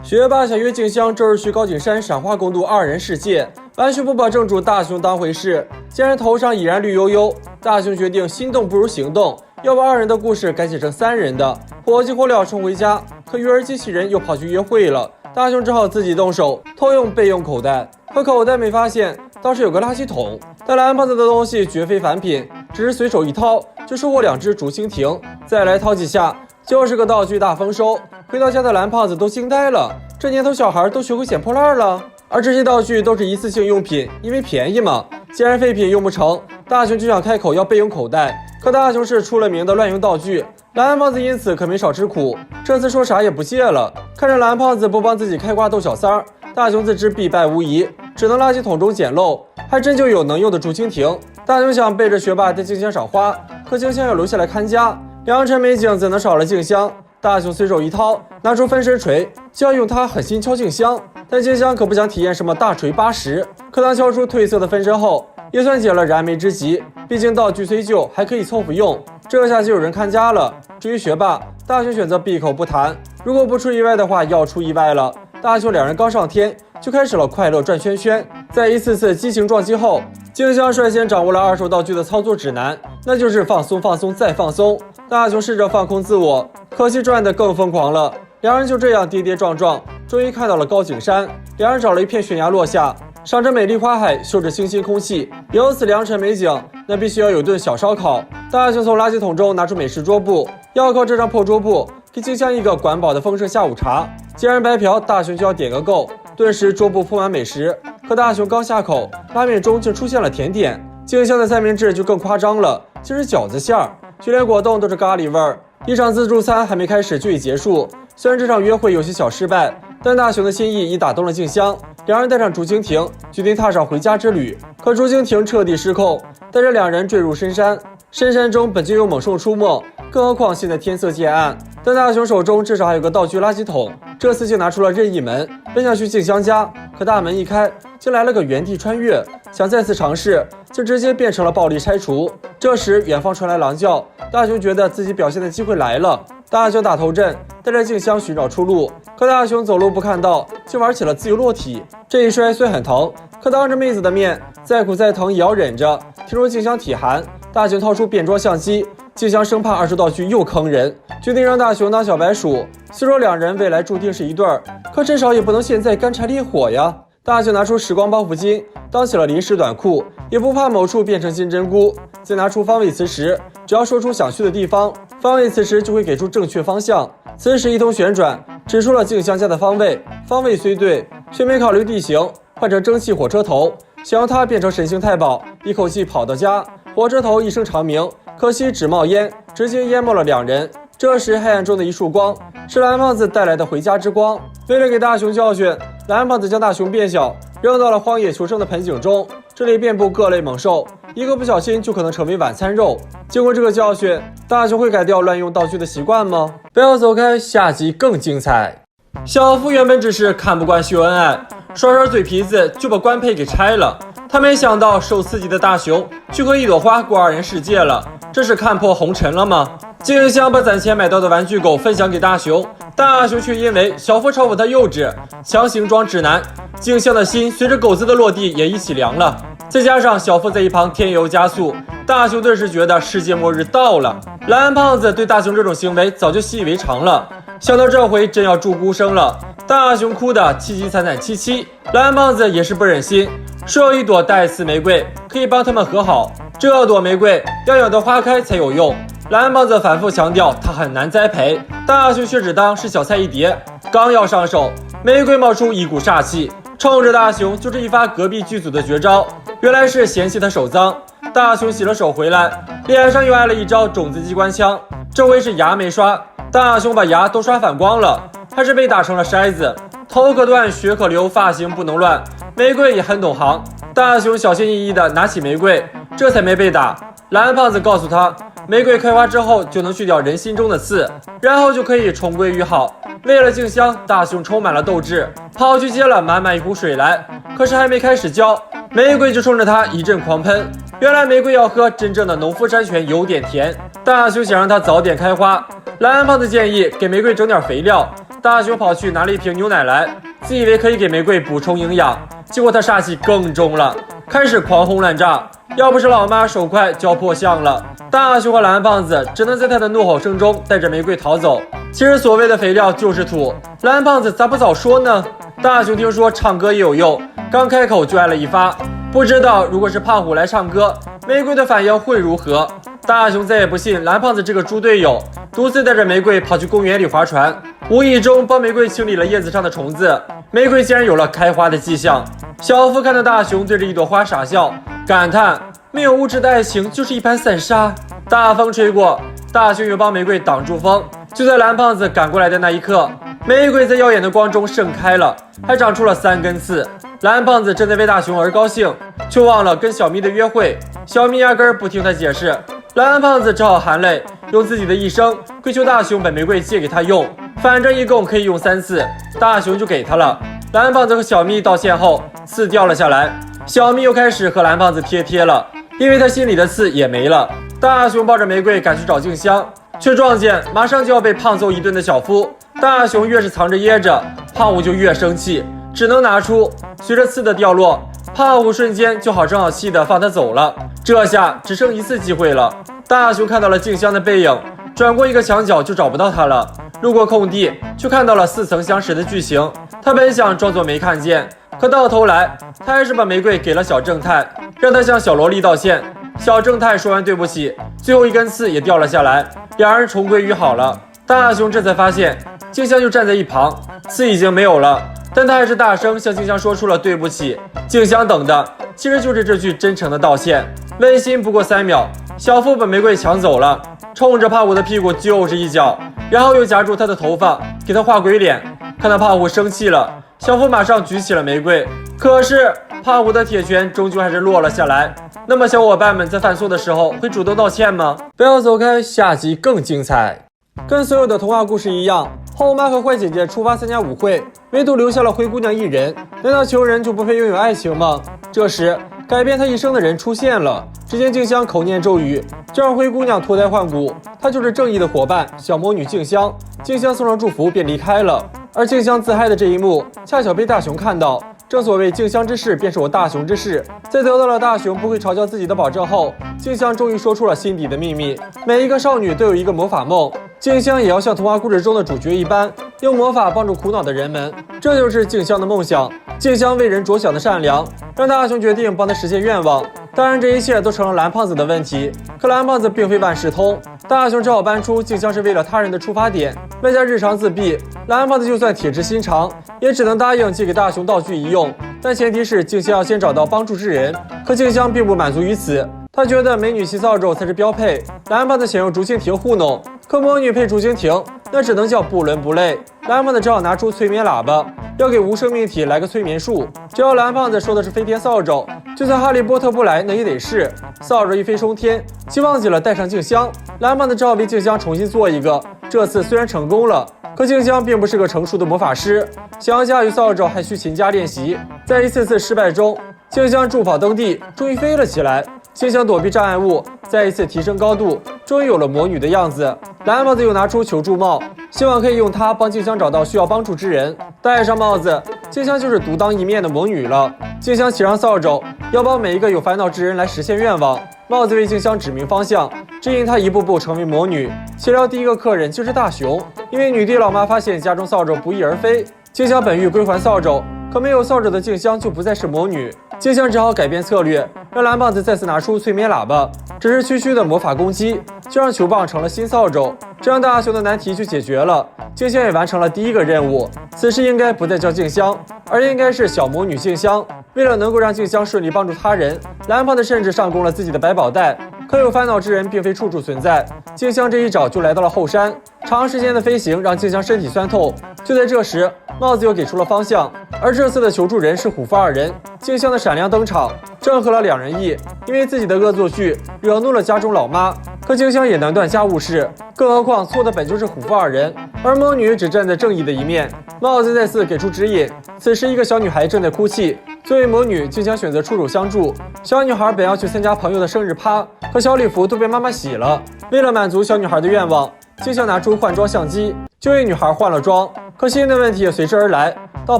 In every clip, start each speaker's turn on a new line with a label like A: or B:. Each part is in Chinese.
A: 学霸想约静香周日去高景山赏花共度2人世界，完全不把正主大雄当回事，竟然头上已然绿油油。大雄决定心动不如行动，要把2人的故事改写成3人的，火急火燎冲回家，可育儿机器人又跑去约会了。大雄只好自己动手偷用备用口袋，可口袋没发现，倒是有个垃圾桶。但蓝胖子的东西绝非凡品，只是随手一掏就收获2只竹蜻蜓，再来掏几下就是个道具大丰收。回到家的蓝胖子都惊呆了，这年头小孩都学会捡破烂了。而这些道具都是一次性用品，因为便宜嘛。既然废品用不成，大雄就想开口要备用口袋，可大雄是出了名的乱用道具，蓝胖子因此可没少吃苦。这次说啥也不借了，看着蓝胖子不帮自己开挂逗小三儿，大雄自知必败无疑，只能垃圾桶中捡漏。还真就有能用的竹蜻蜓。大雄想背着学霸带静香赏花，可静香要留下来看家，良辰美景怎能少了静香？大雄随手一掏，拿出分身锤，就要用它狠心敲静香。但静香可不想体验什么大锤80，可当敲出褪色的分身后，也算解了燃眉之急。毕竟道具虽旧，还可以凑合用，这下就有人看家了。至于学霸，大雄选择闭口不谈，如果不出意外的话，要出意外了。大雄2人刚上天，就开始了快乐转圈圈。在一次次激情撞击后，静香率先掌握了2手道具的操作指南，那就是放松放松再放松。大雄试着放空自我，可惜转得更疯狂了。2人就这样跌跌撞撞，终于看到了高景山。2人找了一片悬崖落下，赏着美丽花海，嗅着清新空气，有此良辰美景，那必须要有顿小烧烤。大雄从垃圾桶中拿出美式桌布，要靠这张破桌布给静香一个管饱的丰盛下午茶。既然白嫖，大雄就要点个够。顿时桌布铺满美食，可大雄刚下口，拉面中竟出现了甜点。静香的三明治就更夸张了，竟是饺子馅儿，就连果冻都是咖喱味儿。一场自助餐还没开始就已结束。虽然这场约会有些小失败，但大雄的心意已打动了静香。2人带上竹蜻蜓，决定踏上回家之旅。可竹蜻蜓彻底失控，带着2人坠入深山。深山中本就有猛兽出没，更何况现在天色渐暗。但大雄手中至少还有个道具垃圾桶，这次就拿出了任意门，本想去静香家，可大门一开，竟来了个原地穿越。想再次尝试，就直接变成了暴力拆除。这时远方传来狼叫，大雄觉得自己表现的机会来了。大雄打头阵，带着静香寻找出路。可大雄走路不看道，就玩起了自由落体。这一摔虽很疼，可当着妹子的面，再苦再疼也要忍着。听说静香体寒，大雄掏出变装相机。静香生怕2手道具又坑人，决定让大雄当小白鼠。虽说2人未来注定是一对儿，可至少也不能现在干柴烈火呀。大雄拿出时光包袱巾，当起了临时短裤，也不怕某处变成金针菇。再拿出方位磁石，只要说出想去的地方，方位磁石就会给出正确方向。磁石一通旋转，指出了静香家的方位。方位虽对，却没考虑地形，换成蒸汽火车头，想要它变成神行太保，一口气跑到家。火车头一声长鸣，可惜只冒烟，直接淹没了2人。这时黑暗中的一束光，是蓝胖子带来的回家之光。为了给大雄教训，蓝胖子将大雄变小，扔到了荒野求生的盆景中，这里遍布各类猛兽，一个不小心就可能成为晚餐肉。经过这个教训，大雄会改掉乱用道具的习惯吗？不要走开，下集更精彩。小夫原本只是看不惯秀恩爱，耍耍嘴皮子就把官配给拆了。他没想到受刺激的大雄去和一朵花过2人世界了，这是看破红尘了吗？静香把攒钱买到的玩具狗分享给大雄，大雄却因为小夫嘲讽他幼稚，强行装直男。静香的心随着狗子的落地也一起凉了。再加上小夫在一旁添油加醋，大雄顿时觉得世界末日到了。蓝胖子对大雄这种行为早就习以为常了，想到这回真要祝孤生了，大雄哭得凄凄惨惨戚戚。蓝胖子也是不忍心，说有一朵带刺玫瑰可以帮他们和好，这朵玫瑰要养到花开才有用。蓝胖子反复强调他很难栽培，大雄却只当是小菜一碟。刚要上手，玫瑰冒出一股煞气，冲着大雄就是一发隔壁剧组的绝招，原来是嫌弃他手脏。大雄洗了手回来，脸上又挨了一招种子机关枪，这回是牙没刷，大雄把牙都刷反光了，还是被打成了筛子。头可断，血可流，发型不能乱，玫瑰也很懂行。大雄小心翼翼地拿起玫瑰，这才没被打。蓝胖子告诉他，玫瑰开花之后就能去掉人心中的刺，然后就可以重归于好。为了静香，大雄充满了斗志，跑去接了满满一壶水来。可是还没开始浇，玫瑰就冲着他一阵狂喷。原来玫瑰要喝真正的农夫山泉，有点甜。大雄想让它早点开花，蓝胖子建议给玫瑰整点肥料，大雄跑去拿了一瓶牛奶来，自以为可以给玫瑰补充营养，结果他煞气更重了，开始狂轰滥炸。要不是老妈手快就要破相了，大雄和蓝胖子只能在他的怒吼声中带着玫瑰逃走。其实所谓的肥料就是土，蓝胖子咋不早说呢？大雄听说唱歌也有用，刚开口就挨了一发。不知道如果是胖虎来唱歌，玫瑰的反应会如何？大雄再也不信蓝胖子这个猪队友，独自带着玫瑰跑去公园里划船，无意中帮玫瑰清理了叶子上的虫子，玫瑰竟然有了开花的迹象。小夫看到大雄对着一朵花傻笑，感叹没有物质的爱情就是一盘散沙。大风吹过，大雄又帮玫瑰挡住风。就在蓝胖子赶过来的那一刻，玫瑰在耀眼的光中盛开了，还长出了3根刺。蓝胖子正在为大雄而高兴，却忘了跟小咪的约会。小咪压根儿不听他解释，蓝胖子只好含泪用自己的一生跪求大雄把玫瑰借给他用，反正一共可以用3次，大雄就给他了。蓝胖子和小咪道歉后，刺掉了下来，小咪又开始和蓝胖子贴了，因为他心里的刺也没了。大雄抱着玫瑰赶去找静香，却撞见马上就要被胖揍一顿的小夫。大雄越是藏着掖着，胖虎就越生气，只能拿出。随着刺的掉落，胖虎瞬间就好声好气的放他走了。这下只剩1次机会了。大雄看到了静香的背影，转过一个墙角就找不到她了。路过空地，却看到了似曾相识的剧情。他本想装作没看见，可到头来他还是把玫瑰给了小正太，让他向小萝莉道歉。小正太说完对不起，最后1根刺也掉了下来，两人重归于好了。大雄这才发现静香就站在一旁，刺已经没有了，但他还是大声向静香说出了对不起。静香等的其实就是这句真诚的道歉。温馨不过3秒，小夫把玫瑰抢走了，冲着胖虎的屁股就是一脚，然后又夹住他的头发给他画鬼脸。看到胖虎生气了，小夫马上举起了玫瑰，可是胖虎的铁拳终究还是落了下来。那么小伙伴们在犯错的时候会主动道歉吗？不要走开，下集更精彩。跟所有的童话故事一样，后妈和坏姐姐出发参加舞会，唯独留下了灰姑娘一人。难道穷人就不配拥有爱情吗？这时改变她一生的人出现了。只见静香口念咒语，就让灰姑娘脱胎换骨。她就是正义的伙伴小魔女静香。静香送上祝福便离开了。而静香自嗨的这一幕恰巧被大雄看到。正所谓静香之事便是我大雄之事。在得到了大雄不会嘲笑自己的保证后，静香终于说出了心底的秘密。每一个少女都有一个魔法梦，静香也要像童话故事中的主角一般，用魔法帮助苦恼的人们。这就是静香的梦想。静香为人着想的善良，让大雄决定帮她实现愿望。当然这一切都成了蓝胖子的问题，可蓝胖子并非万事通。大雄只好搬出静香是为了他人的出发点，外加日常自闭。蓝胖子就算铁石心肠，也只能答应借给大雄道具一用，但前提是静香要先找到帮助之人。可静香并不满足于此，她觉得美女骑扫帚才是标配。蓝胖子想用竹蜻蜓糊弄，可魔女配竹蜻蜓那只能叫不伦不类。蓝胖子只好拿出催眠喇叭，要给无生命体来个催眠术。只要蓝胖子说的是飞天扫帚，就算哈利波特不来那也得是。扫帚一飞冲天，却忘记了带上静香。蓝胖子只好为静香重新做一个。这次虽然成功了，可静香并不是个成熟的魔法师，想要驾驭扫帚还需勤加练习。在一次次失败中，静香助跑登地，终于飞了起来。静香躲避障碍物，再一次提升高度，终于有了魔女的样子。蓝胖子又拿出求助帽，希望可以用它帮静香找到需要帮助之人。戴上帽子，静香就是独当一面的魔女了。静香骑上扫帚，要帮每一个有烦恼之人来实现愿望。帽子为静香指明方向，指引她一步步成为魔女。协调第一个客人就是大雄，因为女帝老妈发现家中扫帚不翼而飞，静香本欲归还扫帚，可没有扫帚的静香就不再是魔女。静香只好改变策略，让蓝胖子再次拿出催眠喇叭，只是区区的魔法攻击，就让球棒成了新扫帚，这样大雄的难题就解决了。静香也完成了第一个任务，此时应该不再叫静香，而应该是小魔女静香。为了能够让静香顺利帮助他人，蓝胖子甚至上供了自己的百宝袋。可有烦恼之人并非处处存在，静香这一找就来到了后山。长时间的飞行让静香身体酸痛，就在这时，帽子又给出了方向，而这次的求助人是虎父二人。静香的闪亮登场，正合了两人意。因为自己的恶作剧惹怒了家中老妈，可静香也难断家务事，更何况错的本就是虎父二人，而魔女只站在正义的一面。帽子再次给出指引，此时一个小女孩正在哭泣。作为魔女，静香选择出手相助。小女孩本要去参加朋友的生日趴，可小礼服都被妈妈洗了。为了满足小女孩的愿望，静香拿出换装相机，就为女孩换了装。可惜的问题也随之而来，到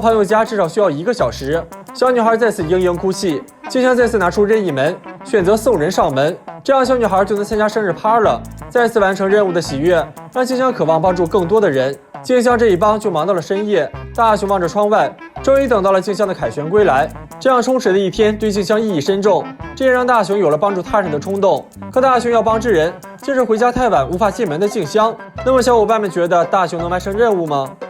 A: 朋友家至少需要1个小时。小女孩再次嘤嘤哭泣，静香再次拿出任意门，选择送人上门，这样小女孩就能参加生日趴了。再次完成任务的喜悦，让静香渴望帮助更多的人。静香这一帮就忙到了深夜。大雄望着窗外，终于等到了静香的凯旋归来。这样充实的一天对静香意义深重，这也让大雄有了帮助他人的冲动。可大雄要帮之人，竟是回家太晚无法进门的静香。那么小伙伴们觉得大雄能完成任务吗？